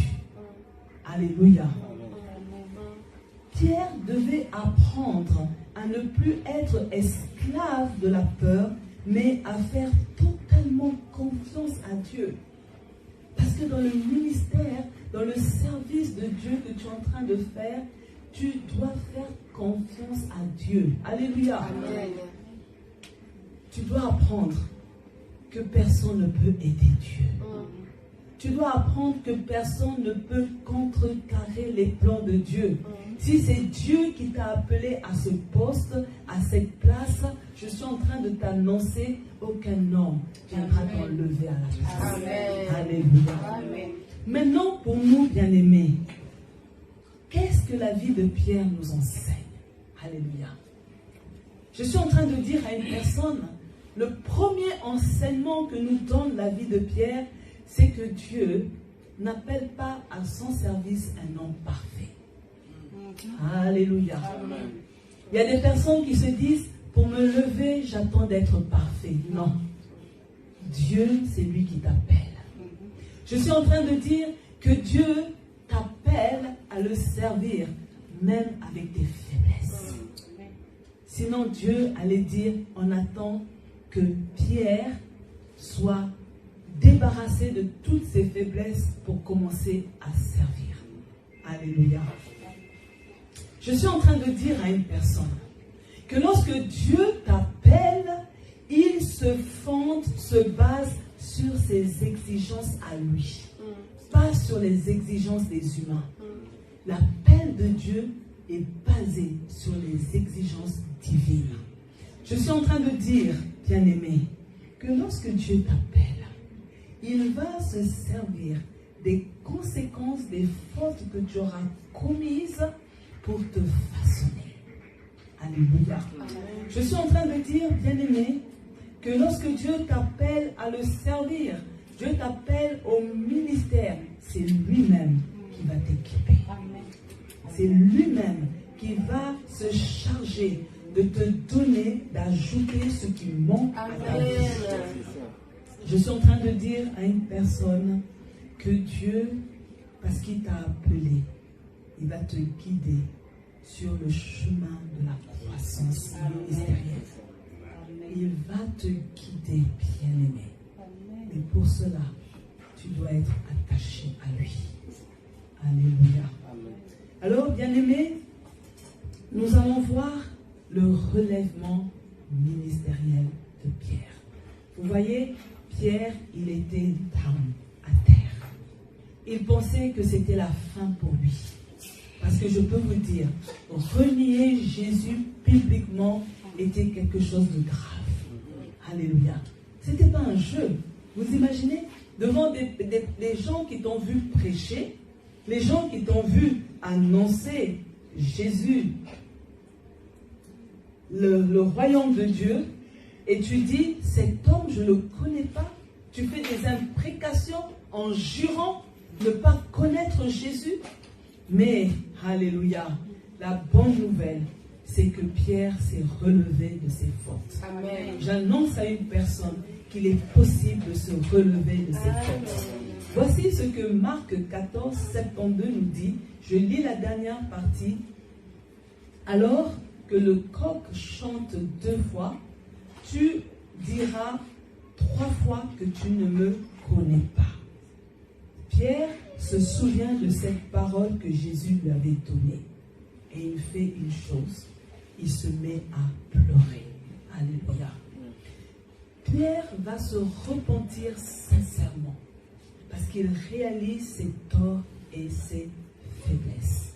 Alléluia. Pierre devait apprendre à ne plus être esclave de la peur, mais à faire totalement confiance à Dieu. Parce que dans le ministère, dans le service de Dieu que tu es en train de faire, tu dois faire confiance à Dieu. Alléluia. Amen. Tu dois apprendre que personne ne peut aider Dieu. Tu dois apprendre que personne ne peut contrecarrer les plans de Dieu. Si c'est Dieu qui t'a appelé à ce poste, à cette place, je suis en train de t'annoncer, aucun homme viendra t'enlever à la place. Amen. Alléluia. Amen. Maintenant, pour nous, bien-aimés, qu'est-ce que la vie de Pierre nous enseigne? Alléluia. Je suis en train de dire à une personne, le premier enseignement que nous donne la vie de Pierre, c'est que Dieu n'appelle pas à son service un homme parfait. Alléluia. Il y a des personnes qui se disent, pour me lever, j'attends d'être parfait. Non. Dieu, c'est lui qui t'appelle. Je suis en train de dire que Dieu t'appelle à le servir, même avec des faiblesses. Sinon, Dieu allait dire, on attend que Pierre soit débarrassé de toutes ses faiblesses pour commencer à servir. Alléluia. Je suis en train de dire à une personne que lorsque Dieu t'appelle, il se fonde, se base sur ses exigences à lui, pas sur les exigences des humains. L'appel de Dieu est basé sur les exigences divines. Je suis en train de dire, bien-aimé, que lorsque Dieu t'appelle, il va se servir des conséquences des fautes que tu auras commises pour te façonner. Alléluia. Je suis en train de dire, bien-aimé, que lorsque Dieu t'appelle à le servir, Dieu t'appelle au ministère, c'est lui-même qui va t'équiper. C'est lui-même qui va se charger de te donner, d'ajouter ce qui manque à ta vie. Je suis en train de dire à une personne que Dieu, parce qu'il t'a appelé, il va te guider sur le chemin de la croissance ministérielle. Il va te guider, bien-aimé. Et pour cela, tu dois être attaché à lui. Alléluia. Alors, bien-aimé, nous allons voir le relèvement ministériel de Pierre. Vous voyez, Pierre, il était down, à terre. Il pensait que c'était la fin pour lui. Parce que je peux vous dire, renier Jésus publiquement était quelque chose de grave. Alléluia. Ce n'était pas un jeu. Vous imaginez, devant des gens qui t'ont vu prêcher, les gens qui t'ont vu annoncer Jésus, le royaume de Dieu, et tu dis, cet homme, je ne le connais pas. Tu fais des imprécations en jurant ne pas connaître Jésus. Mais, alléluia, la bonne nouvelle, c'est que Pierre s'est relevé de ses fautes. Amen. J'annonce à une personne qu'il est possible de se relever de ses fautes. Voici ce que Marc 14, 72 nous dit. Je lis la dernière partie. Alors que le coq chante 2 fois, tu diras 3 fois que tu ne me connais pas. Pierre se souvient de cette parole que Jésus lui avait donnée. Et il fait une chose. Il se met à pleurer. Alléluia. Pierre va se repentir sincèrement. Parce qu'il réalise ses torts et ses faiblesses.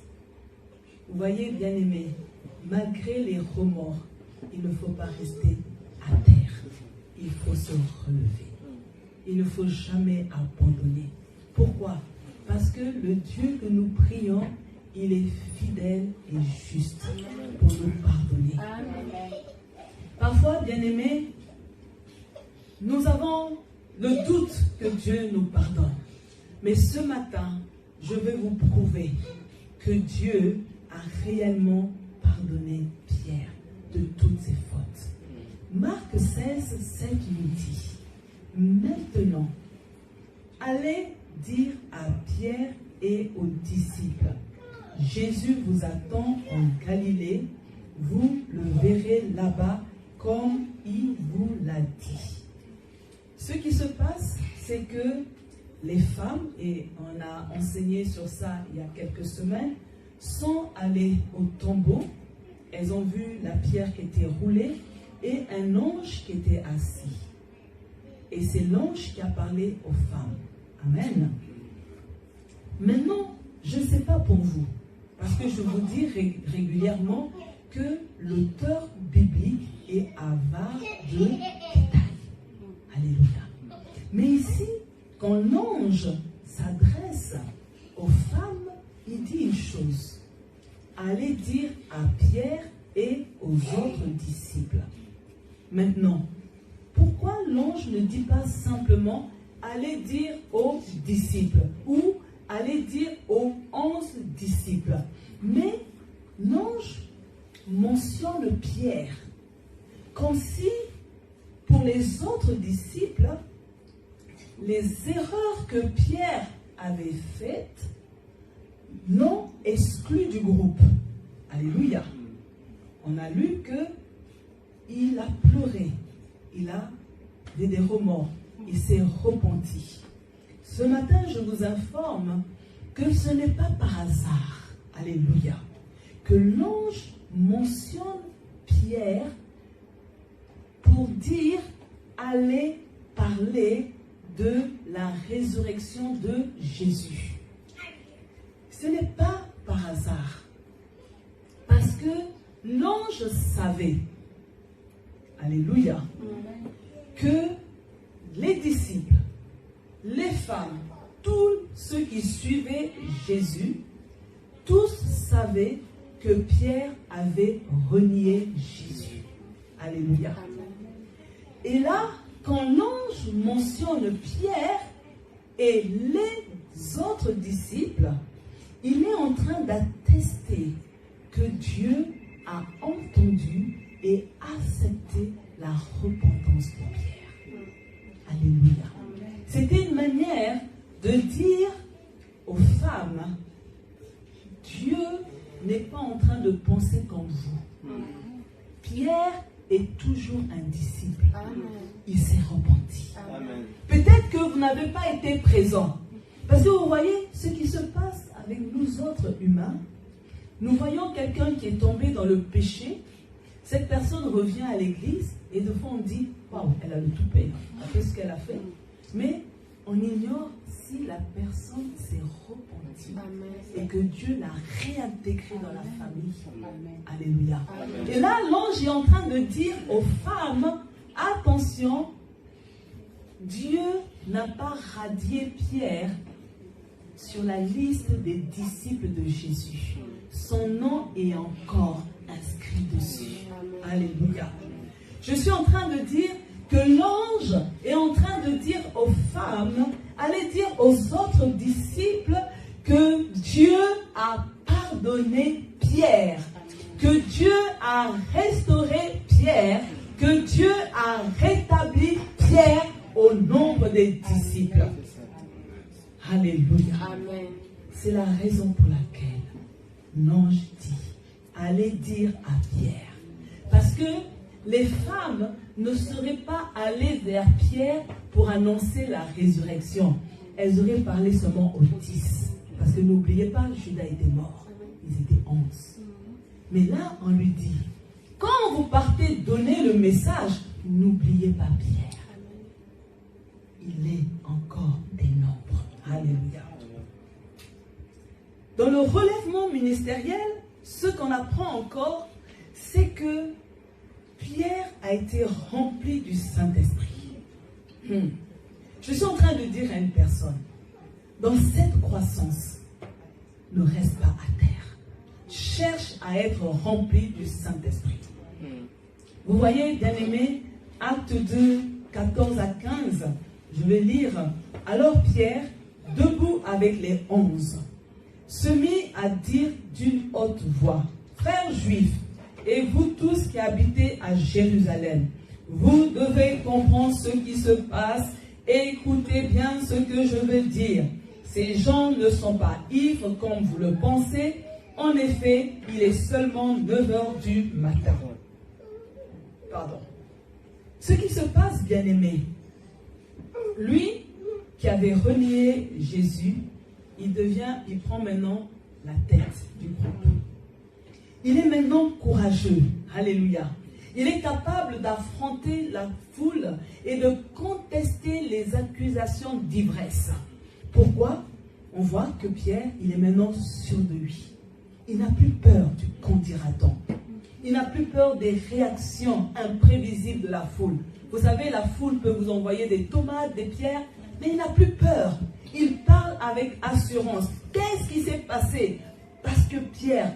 Vous voyez, bien-aimés, malgré les remords, il ne faut pas rester à terre. Il faut se relever. Il ne faut jamais abandonner. Pourquoi? Parce que le Dieu que nous prions, il est fidèle et juste pour nous pardonner. Parfois, bien-aimés, nous avons le doute que Dieu nous pardonne. Mais ce matin, je vais vous prouver que Dieu a réellement pardonné Pierre de toutes ses fautes. Marc 16, 5 nous dit, maintenant, allez dire à Pierre et aux disciples, Jésus vous attend en Galilée, vous le verrez là-bas comme il vous l'a dit. Ce qui se passe, c'est que les femmes, et on a enseigné sur ça il y a quelques semaines, sont allées au tombeau, elles ont vu la pierre qui était roulée et un ange qui était assis. Et c'est l'ange qui a parlé aux femmes. Amen. Maintenant, je ne sais pas pour vous, parce que je vous dis régulièrement que l'auteur biblique est avare de détails. Alléluia. Mais ici, quand l'ange s'adresse aux femmes, il dit une chose. Allez dire à Pierre et aux autres disciples. Maintenant, pourquoi l'ange ne dit pas simplement « allez dire aux disciples » ou « allez dire aux 11 disciples », mais l'ange mentionne Pierre, comme si pour les autres disciples, les erreurs que Pierre avait faites l'ont exclu du groupe. Alléluia. On a lu qu'il a pleuré, il a des remords, il s'est repenti. Ce matin, je vous informe que ce n'est pas par hasard, alléluia, que l'ange mentionne Pierre pour dire « allez parler de la résurrection de Jésus ». Ce n'est pas par hasard, parce que l'ange savait, alléluia, que les disciples, les femmes, tous ceux qui suivaient Jésus, tous savaient que Pierre avait renié Jésus. Alléluia. Et là, quand l'ange mentionne Pierre et les autres disciples, il est en train d'attester que Dieu a entendu et accepté la repentance de Pierre. Alléluia. C'était une manière de dire aux femmes, Dieu n'est pas en train de penser comme vous. Pierre est toujours un disciple. Il s'est repenti. Peut-être que vous n'avez pas été présent. Parce que vous voyez ce qui se passe avec nous autres humains. Nous voyons quelqu'un qui est tombé dans le péché. Cette personne revient à l'église et de fois on dit, waouh, elle a le toupet. Elle a fait ce qu'elle a fait. Mais on ignore si la personne s'est repentie et que Dieu l'a réintégrée dans la famille. Alléluia. Et là, l'ange est en train de dire aux femmes, attention, Dieu n'a pas radié Pierre sur la liste des disciples de Jésus. Son nom est encore inscrit dessus. Alléluia. Je suis en train de dire que l'ange est en train de dire aux femmes, allez dire aux autres disciples que Dieu a pardonné Pierre, que Dieu a restauré Pierre, que Dieu a rétabli Pierre au nombre des disciples. Alléluia. Amen. C'est la raison pour laquelle l'ange dit, allez dire à Pierre. Parce que les femmes ne seraient pas allées vers Pierre pour annoncer la résurrection. Elles auraient parlé seulement aux 10. Parce que n'oubliez pas, Judas était mort. Ils étaient 11. Mais là, on lui dit, quand vous partez donner le message, n'oubliez pas Pierre. Il est encore des nombres. Alléluia. Dans le relèvement ministériel, ce qu'on apprend encore, c'est que Pierre a été rempli du Saint-Esprit. Je suis en train de dire à une personne, dans cette croissance, ne reste pas à terre. Cherche à être rempli du Saint-Esprit. Vous voyez, bien-aimés, Acte 2, 14 à 15, je vais lire. Alors Pierre, debout avec les 11, se mit à dire d'une haute voix, frères juifs, et vous tous qui habitez à Jérusalem, vous devez comprendre ce qui se passe et écoutez bien ce que je veux dire. Ces gens ne sont pas ivres comme vous le pensez. En effet, il est seulement 9 heures du matin. Pardon. Ce qui se passe, bien-aimé, lui qui avait renié Jésus, il prend maintenant la tête du groupe. Il est maintenant courageux. Alléluia. Il est capable d'affronter la foule et de contester les accusations d'ivresse. Pourquoi? On voit que Pierre, il est maintenant sûr de lui. Il n'a plus peur du qu'en dira-t-on. Il n'a plus peur des réactions imprévisibles de la foule. Vous savez, la foule peut vous envoyer des tomates, des pierres, mais il n'a plus peur. Il parle avec assurance. Qu'est-ce qui s'est passé? Parce que Pierre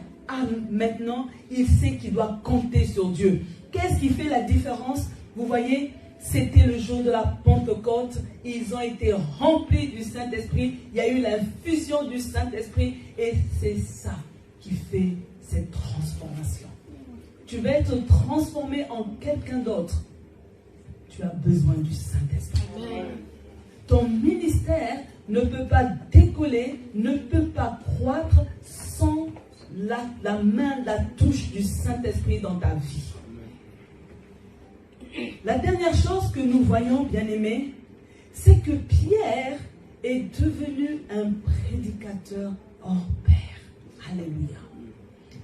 maintenant, il sait qu'il doit compter sur Dieu. Qu'est-ce qui fait la différence? Vous voyez, c'était le jour de la Pentecôte. Ils ont été remplis du Saint-Esprit. Il y a eu l'infusion du Saint-Esprit. Et c'est ça qui fait cette transformation. Tu vas être transformé en quelqu'un d'autre. Tu as besoin du Saint-Esprit. Ton ministère ne peut pas décoller, ne peut pas croître sans la main, la touche du Saint-Esprit dans ta vie. La dernière chose que nous voyons, bien-aimés, c'est que Pierre est devenu un prédicateur hors pair. Alléluia.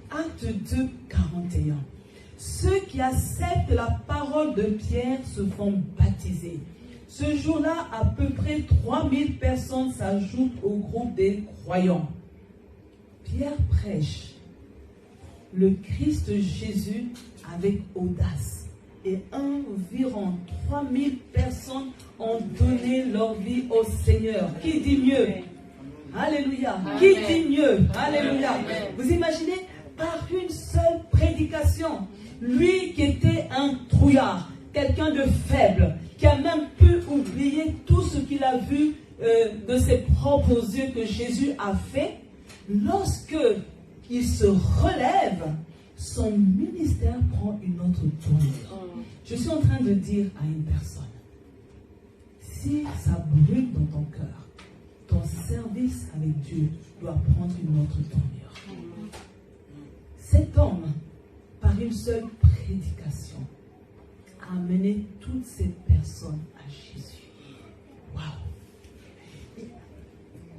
Acte 2, 41. Ceux qui acceptent la parole de Pierre se font baptiser. Ce jour-là, à peu près 3000 personnes s'ajoutent au groupe des croyants. Pierre prêche le Christ Jésus avec audace. Et environ 3000 personnes ont donné leur vie au Seigneur. Qui dit mieux? Alléluia. Amen. Qui dit mieux? Alléluia. Amen. Vous imaginez, par une seule prédication, lui qui était un trouillard, quelqu'un de faible, qui a même pu oublier tout ce qu'il a vu de ses propres yeux que Jésus a fait, lorsque il se relève, son ministère prend une autre tournure. Je suis en train de dire à une personne, si ça brûle dans ton cœur, ton service avec Dieu doit prendre une autre tournure. Cet homme, par une seule prédication, a amené toutes ces personnes à Jésus. Waouh!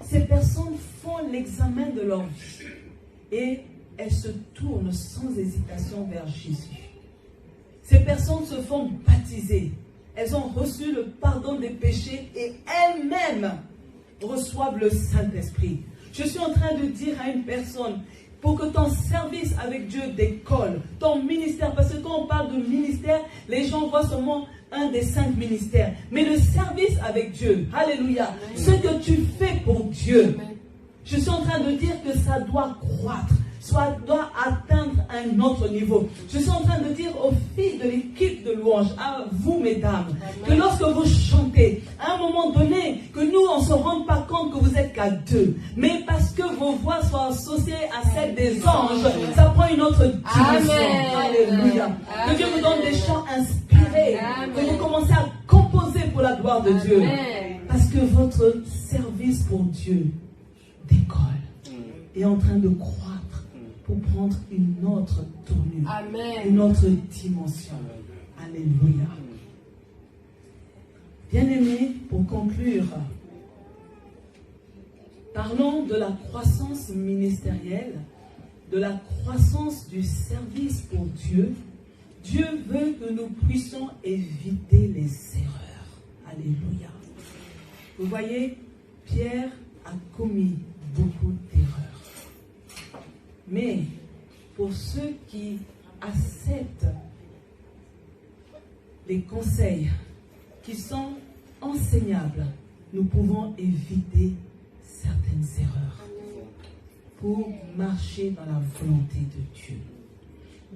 Ces personnes font l'examen de leur vie et elles se tournent sans hésitation vers Jésus. Ces personnes se font baptiser. Elles ont reçu le pardon des péchés et elles-mêmes reçoivent le Saint-Esprit. Je suis en train de dire à une personne, pour que ton service avec Dieu décolle, ton ministère, parce que quand on parle de ministère, les gens voient seulement un des 5 ministères. Mais le service avec Dieu, alléluia, ce que tu fais pour Dieu, je suis en train de dire que ça doit croître, soit doit atteindre un autre niveau. Je suis en train de dire aux filles de l'équipe de louange, à vous mesdames, que lorsque vous chantez, à un moment donné, que nous on ne se rende pas compte que vous êtes qu'à 2, mais parce que vos voix soient associées à celles des anges, ça prend une autre dimension. Alléluia. Que Dieu vous donne des chants inspirés, que vous commencez à composer pour la gloire de Dieu, parce que votre service pour Dieu décolle, est en train de croître pour prendre une autre tournure, une autre dimension. Alléluia. Bien-aimés, pour conclure, parlons de la croissance ministérielle, de la croissance du service pour Dieu. Dieu veut que nous puissions éviter les erreurs. Alléluia. Vous voyez, Pierre a commis beaucoup d'erreurs. Mais pour ceux qui acceptent les conseils qui sont enseignables, nous pouvons éviter certaines erreurs pour marcher dans la volonté de Dieu.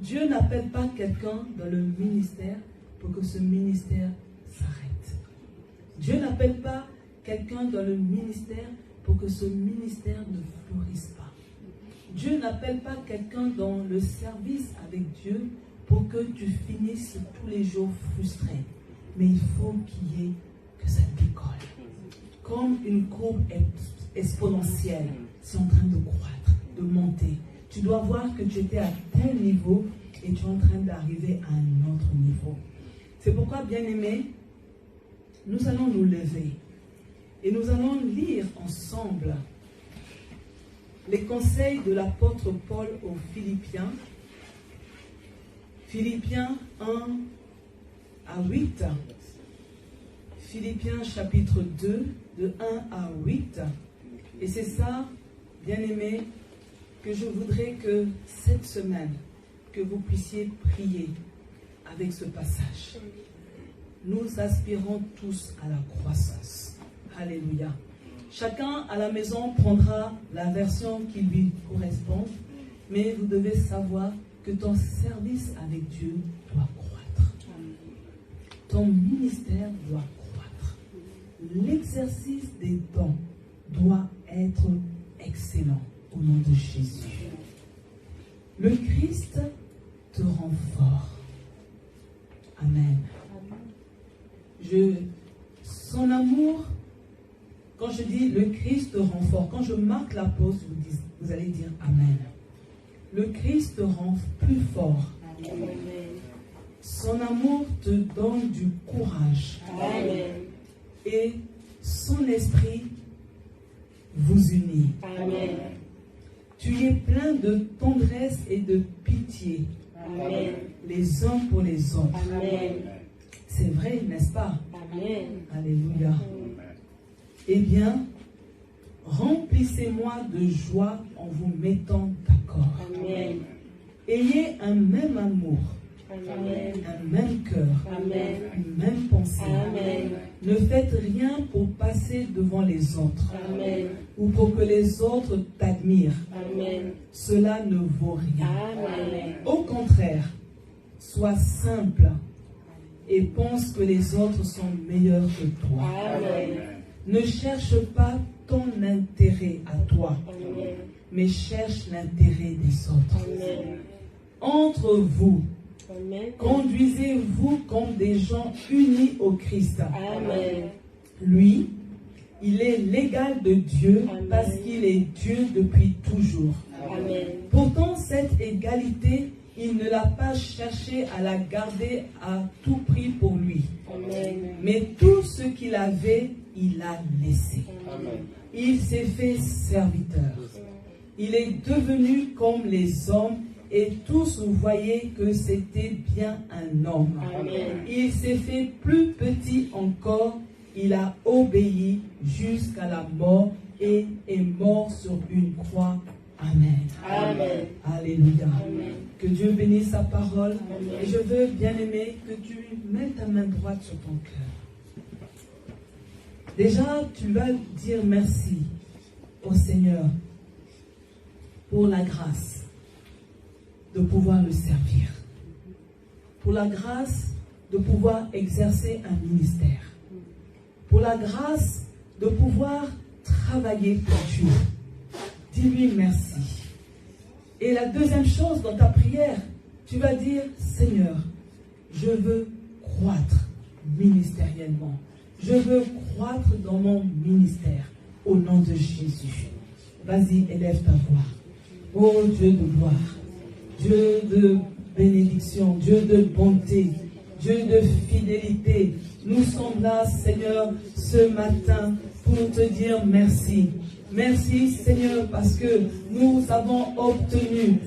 Dieu n'appelle pas quelqu'un dans le ministère pour que ce ministère s'arrête. Dieu n'appelle pas quelqu'un dans le ministère pour que ce ministère ne fleurisse pas. Dieu n'appelle pas quelqu'un dans le service avec Dieu pour que tu finisses tous les jours frustré. Mais il faut qu'il y ait que ça décolle. Comme une courbe exponentielle, c'est en train de croître, de monter. Tu dois voir que tu étais à tel niveau et tu es en train d'arriver à un autre niveau. C'est pourquoi, bien-aimés, nous allons nous lever et nous allons lire ensemble les conseils de l'apôtre Paul aux Philippiens. Philippiens 1 à 8. Philippiens chapitre 2, de 1 à 8. Et c'est ça, bien-aimés, que je voudrais que cette semaine, que vous puissiez prier avec ce passage. Nous aspirons tous à la croissance. Alléluia. Chacun à la maison prendra la version qui lui correspond, mais vous devez savoir que ton service avec Dieu doit croître. Ton ministère doit croître. L'exercice des dons doit être excellent au nom de Jésus. Le Christ te rend fort. Amen. Son amour, quand je dis le Christ te rend fort, quand je marque la pause, vous allez dire Amen. Le Christ te rend plus fort. Amen. Son amour te donne du courage. Amen. Et son esprit vous unit. Amen. Tu es plein de tendresse et de pitié. Amen. Les uns pour les autres. Amen. C'est vrai, n'est-ce pas? Amen. Alléluia. Amen. Eh bien, remplissez-moi de joie en vous mettant d'accord. Amen. Ayez un même amour. Amen. Un même cœur. Amen. Une même pensée. Amen. Ne faites rien pour passer devant les autres. Amen. Ou pour que les autres t'admirent. Amen. Cela ne vaut rien. Amen. Au contraire, sois simple et pense que les autres sont meilleurs que toi. Amen. Ne cherche pas ton intérêt à toi, amen, mais cherche l'intérêt des autres. Amen. Entre vous, amen, conduisez-vous comme des gens unis au Christ. Amen. Lui, il est l'égal de Dieu, amen, parce qu'il est Dieu depuis toujours. Amen. Pourtant, cette égalité, il ne l'a pas cherché à la garder à tout prix pour lui. Amen. Mais tout ce qu'il avait, il l'a laissé. Amen. Il s'est fait serviteur. Il est devenu comme les hommes et tous voyaient que c'était bien un homme. Amen. Il s'est fait plus petit encore. Il a obéi jusqu'à la mort et est mort sur une croix. Amen. Amen. Alléluia. Amen. Que Dieu bénisse sa parole. Amen. Et je veux, bien-aimé, que tu mettes ta main droite sur ton cœur. Déjà, tu vas dire merci au Seigneur pour la grâce de pouvoir le servir. Pour la grâce de pouvoir exercer un ministère. Pour la grâce de pouvoir travailler pour Dieu. Dis-lui merci. Et la deuxième chose dans ta prière, tu vas dire, Seigneur, je veux croître ministériellement. Je veux croître dans mon ministère au nom de Jésus. Vas-y, élève ta voix. Oh Dieu de gloire, Dieu de bénédiction, Dieu de bonté, Dieu de fidélité. Nous sommes là, Seigneur, ce matin pour te dire merci. Merci Seigneur parce que nous avons obtenu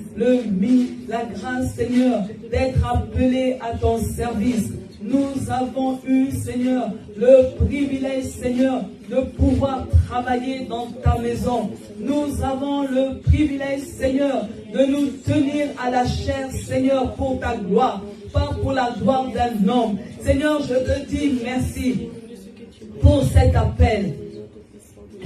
la grâce Seigneur d'être appelés à ton service. Nous avons eu Seigneur le privilège Seigneur de pouvoir travailler dans ta maison. Nous avons le privilège Seigneur de nous tenir à la chair Seigneur pour ta gloire, pas pour la gloire d'un homme. Seigneur, je te dis merci pour cet appel.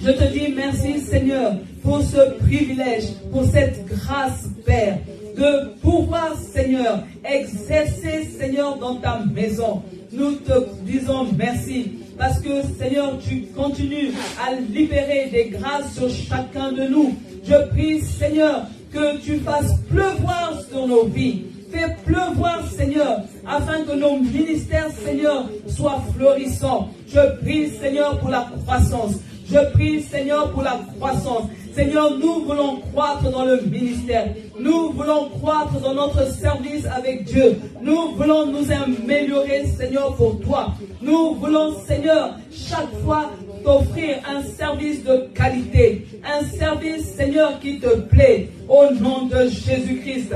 Je te dis merci Seigneur pour ce privilège, pour cette grâce Père, de pouvoir Seigneur exercer Seigneur dans ta maison. Nous te disons merci parce que Seigneur tu continues à libérer des grâces sur chacun de nous. Je prie Seigneur que tu fasses pleuvoir sur nos vies. Fais pleuvoir, Seigneur, afin que nos ministères, Seigneur, soient florissants. Je prie, Seigneur, pour la croissance. Je prie, Seigneur, pour la croissance. Seigneur, nous voulons croître dans le ministère. Nous voulons croître dans notre service avec Dieu. Nous voulons nous améliorer, Seigneur, pour toi. Nous voulons, Seigneur, chaque fois t'offrir un service de qualité. Un service, Seigneur, qui te plaît. Au nom de Jésus-Christ.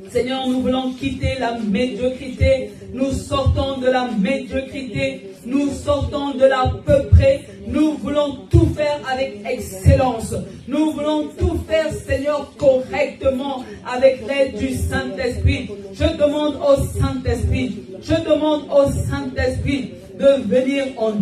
Seigneur, nous voulons quitter la médiocrité. Nous sortons de la médiocrité. Nous sortons de l'à peu près. Nous voulons tout faire avec excellence. Nous voulons tout faire, Seigneur, correctement avec l'aide du Saint-Esprit. Je demande au Saint-Esprit de venir en